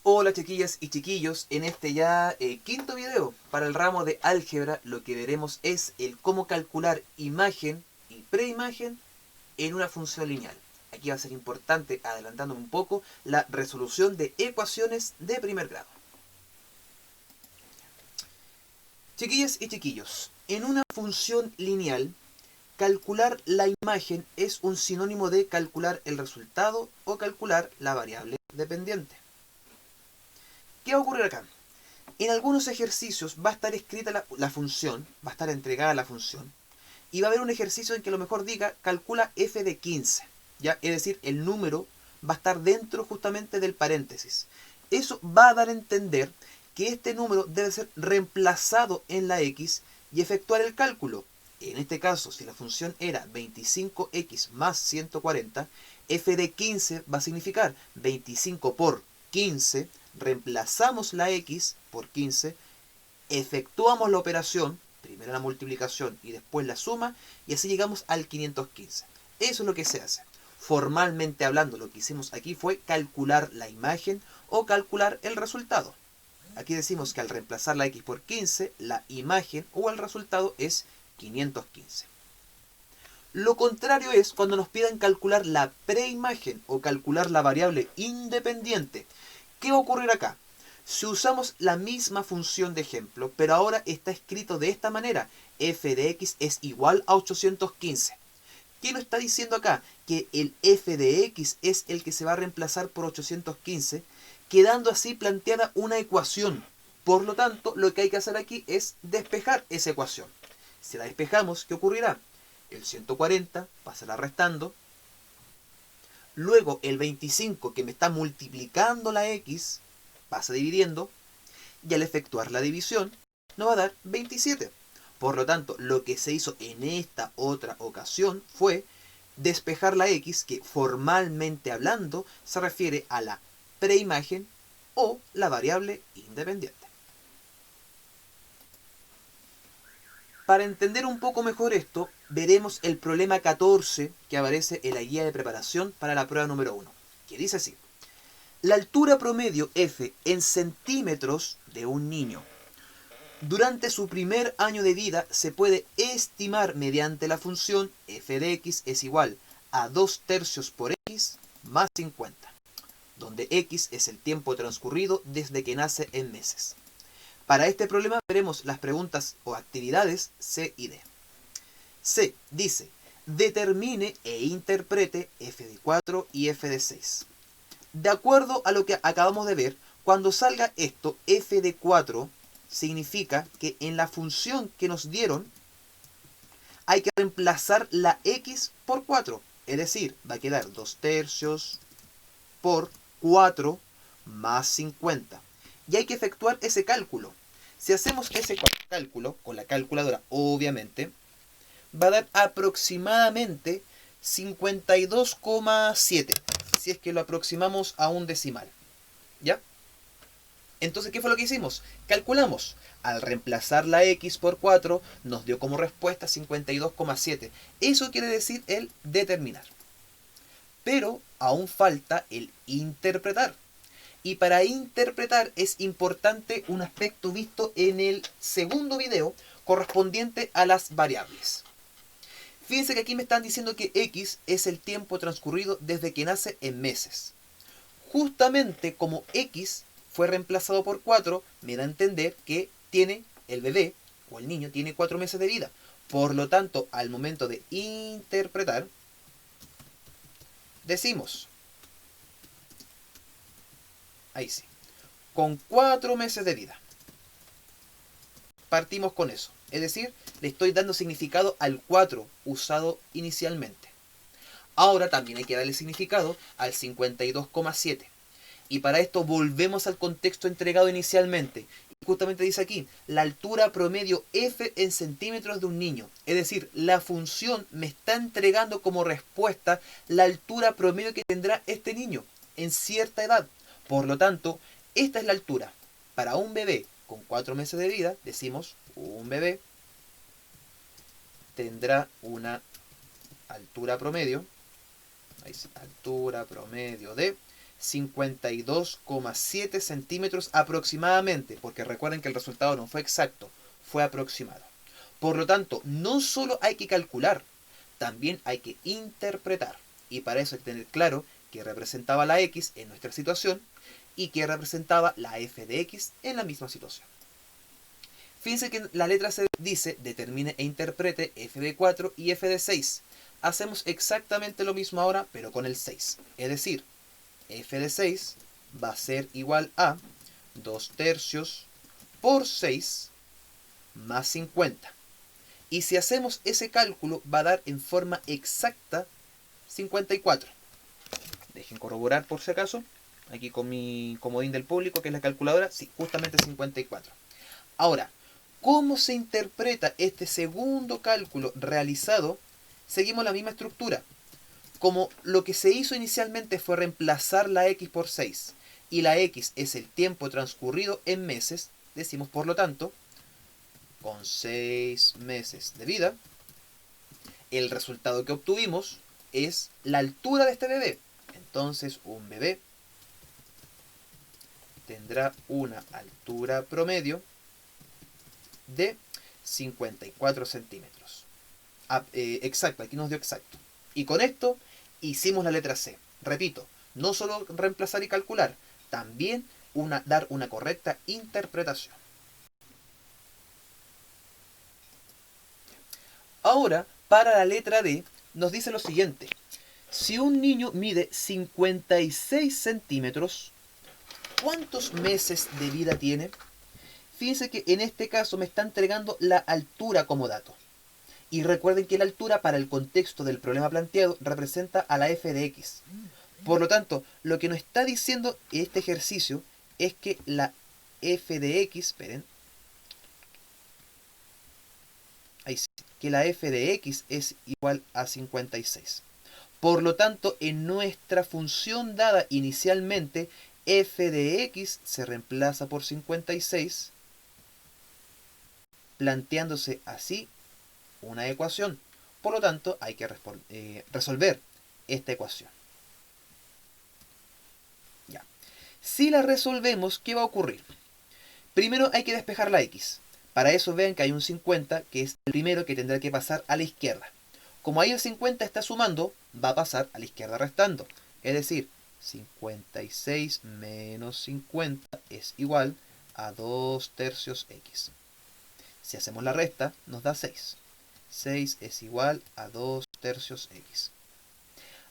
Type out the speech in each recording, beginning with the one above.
Hola chiquillas y chiquillos, en este ya quinto video para el ramo de álgebra lo que veremos es el cómo calcular imagen y preimagen en una función lineal. Aquí va a ser importante, adelantándome un poco, la resolución de ecuaciones de primer grado. Chiquillas y chiquillos, en una función lineal, calcular la imagen es un sinónimo de calcular el resultado o calcular la variable dependiente. ¿Qué va a ocurrir acá? En algunos ejercicios va a estar escrita la función, va a estar entregada la función, y va a haber un ejercicio en que a lo mejor diga calcula f de 15, ¿ya? Es decir, el número va a estar dentro justamente del paréntesis. Eso va a dar a entender que este número debe ser reemplazado en la x y efectuar el cálculo. En este caso, si la función era 25x más 140, f de 15 va a significar 25 por 15, reemplazamos la x por 15, efectuamos la operación, primero la multiplicación y después la suma, y así llegamos al 515. Eso es lo que se hace. Formalmente hablando, lo que hicimos aquí fue calcular la imagen o calcular el resultado. Aquí decimos que al reemplazar la x por 15, la imagen o el resultado es 515. Lo contrario es cuando nos pidan calcular la preimagen o calcular la variable independiente. ¿Qué va a ocurrir acá? Si usamos la misma función de ejemplo, pero ahora está escrito de esta manera, f de x es igual a 815. ¿Qué nos está diciendo acá? Que el f de x es el que se va a reemplazar por 815, quedando así planteada una ecuación. Por lo tanto, lo que hay que hacer aquí es despejar esa ecuación. Si la despejamos, ¿qué ocurrirá? El 140 pasará restando. Luego el 25 que me está multiplicando la x pasa dividiendo. Y al efectuar la división nos va a dar 27. Por lo tanto, lo que se hizo en esta otra ocasión fue despejar la x, que formalmente hablando se refiere a la preimagen o la variable independiente. Para entender un poco mejor esto, veremos el problema 14 que aparece en la guía de preparación para la prueba número 1, que dice así: la altura promedio f en centímetros de un niño durante su primer año de vida se puede estimar mediante la función f de x es igual a 2/3 por x más 50, donde x es el tiempo transcurrido desde que nace en meses. Para este problema veremos las preguntas o actividades C y D. C dice: determine e interprete f de 4 y f de 6. De acuerdo a lo que acabamos de ver, cuando salga esto, f de 4 significa que en la función que nos dieron hay que reemplazar la x por 4. Es decir, va a quedar 2/3 por 4 más 50. Y hay que efectuar ese cálculo. Si hacemos ese cálculo con la calculadora, obviamente, va a dar aproximadamente 52,7, si es que lo aproximamos a un decimal. ¿Ya? Entonces, ¿qué fue lo que hicimos? Calculamos. Al reemplazar la x por 4, nos dio como respuesta 52,7. Eso quiere decir el determinar. Pero aún falta el interpretar. Y para interpretar es importante un aspecto visto en el segundo video correspondiente a las variables. Fíjense que aquí me están diciendo que x es el tiempo transcurrido desde que nace en meses. Justamente como x fue reemplazado por 4, me da a entender que tiene el bebé o el niño tiene 4 meses de vida. Por lo tanto, al momento de interpretar, decimos, ahí sí, con 4 meses de vida. Partimos con eso. Es decir, le estoy dando significado al 4 usado inicialmente. Ahora también hay que darle significado al 52,7. Y para esto volvemos al contexto entregado inicialmente. Y justamente dice aquí, la altura promedio f en centímetros de un niño. Es decir, la función me está entregando como respuesta la altura promedio que tendrá este niño en cierta edad. Por lo tanto, esta es la altura. Para un bebé con 4 meses de vida, decimos, un bebé tendrá una altura promedio, altura promedio de 52,7 centímetros aproximadamente, porque recuerden que el resultado no fue exacto, fue aproximado. Por lo tanto, no solo hay que calcular, también hay que interpretar. Y para eso hay que tener claro qué representaba la x en nuestra situación y qué representaba la f de x en la misma situación. Fíjense que la letra C dice determine e interprete f de 4 y f de 6. Hacemos exactamente lo mismo ahora, pero con el 6. Es decir, f de 6 va a ser igual a 2/3 por 6 más 50. Y si hacemos ese cálculo, va a dar en forma exacta 54. Dejen corroborar por si acaso. Aquí con mi comodín del público, que es la calculadora, sí, justamente 54. Ahora, ¿cómo se interpreta este segundo cálculo realizado? Seguimos la misma estructura. Como lo que se hizo inicialmente fue reemplazar la x por 6, y la x es el tiempo transcurrido en meses, decimos por lo tanto, con 6 meses de vida, el resultado que obtuvimos es la altura de este bebé. Entonces, un bebé tendrá una altura promedio de 54 centímetros. Exacto, aquí nos dio exacto. Y con esto hicimos la letra C. Repito, no solo reemplazar y calcular, también dar una correcta interpretación. Ahora, para la letra D, nos dice lo siguiente. Si un niño mide 56 centímetros, ¿cuántos meses de vida tiene? Fíjense que en este caso me está entregando la altura como dato. Y recuerden que la altura para el contexto del problema planteado representa a la f de x. Por lo tanto, lo que nos está diciendo este ejercicio es que la f de x, esperen, ahí sí, que la f de x es igual a 56. Por lo tanto, en nuestra función dada inicialmente, f de x se reemplaza por 56, planteándose así una ecuación. Por lo tanto, hay que resolver esta ecuación. Ya. Si la resolvemos, ¿qué va a ocurrir? Primero hay que despejar la x. Para eso vean que hay un 50, que es el primero que tendrá que pasar a la izquierda. Como ahí el 50 está sumando, va a pasar a la izquierda restando. Es decir, 56 menos 50 es igual a 2/3 x. Si hacemos la resta, nos da 6. 6 es igual a 2/3 x.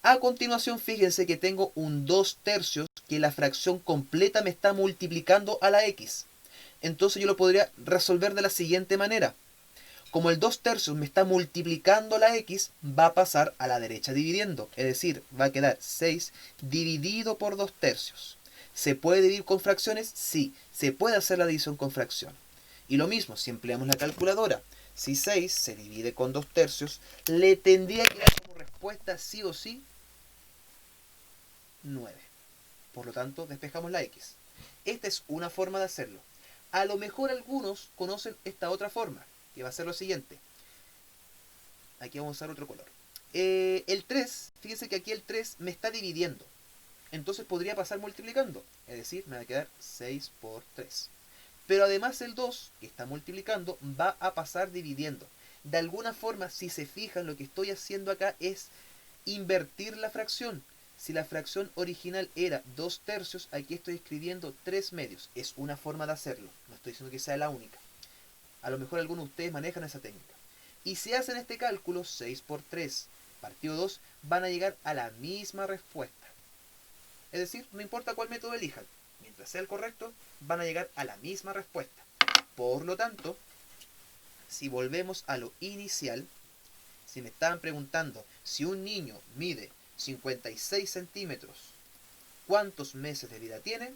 A continuación, fíjense que tengo un 2/3 que la fracción completa me está multiplicando a la x. Entonces yo lo podría resolver de la siguiente manera. Como el 2/3 me está multiplicando la x, va a pasar a la derecha dividiendo. Es decir, va a quedar 6 dividido por 2/3. ¿Se puede dividir con fracciones? Sí, se puede hacer la división con fracción. Y lo mismo, si empleamos la calculadora, si 6 se divide con 2/3, le tendría que dar como respuesta sí o sí 9. Por lo tanto, despejamos la x. Esta es una forma de hacerlo. A lo mejor algunos conocen esta otra forma, que va a ser lo siguiente. Aquí vamos a usar otro color. El 3, fíjense que aquí el 3 me está dividiendo. Entonces podría pasar multiplicando. Es decir, me va a quedar 6 por 3. Pero además el 2, que está multiplicando, va a pasar dividiendo. De alguna forma, si se fijan, lo que estoy haciendo acá es invertir la fracción. Si la fracción original era 2/3, aquí estoy escribiendo 3/2. Es una forma de hacerlo. No estoy diciendo que sea la única. A lo mejor algunos de ustedes manejan esa técnica. Y si hacen este cálculo, 6 por 3 partido 2, van a llegar a la misma respuesta. Es decir, no importa cuál método elijan, mientras sea el correcto, van a llegar a la misma respuesta. Por lo tanto, si volvemos a lo inicial, si me estaban preguntando si un niño mide 56 centímetros, ¿cuántos meses de vida tiene?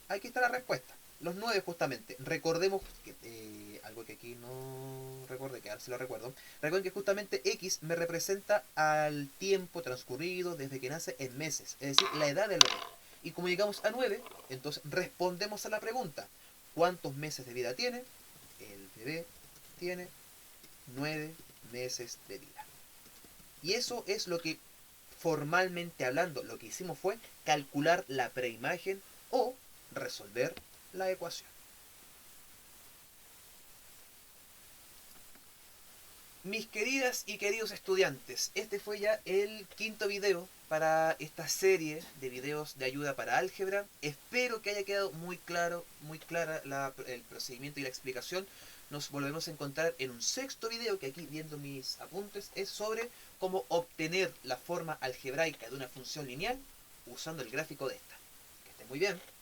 Aquí está la respuesta. Los 9 justamente. Recordemos que algo que aquí no recordé, que ahora sí lo recuerdo. Recuerden que justamente X me representa al tiempo transcurrido desde que nace en meses. Es decir, la edad del bebé. Y como llegamos a 9, entonces respondemos a la pregunta. ¿Cuántos meses de vida tiene? El bebé tiene 9 meses de vida. Y eso es lo que formalmente hablando, lo que hicimos fue calcular la preimagen o resolver la ecuación. Mis queridas y queridos estudiantes, este fue ya el quinto video para esta serie de videos de ayuda para álgebra. Espero que haya quedado muy claro, muy clara el procedimiento y la explicación. Nos volvemos a encontrar en un sexto video, que aquí viendo mis apuntes es sobre cómo obtener la forma algebraica de una función lineal usando el gráfico de esta. Que esté muy bien.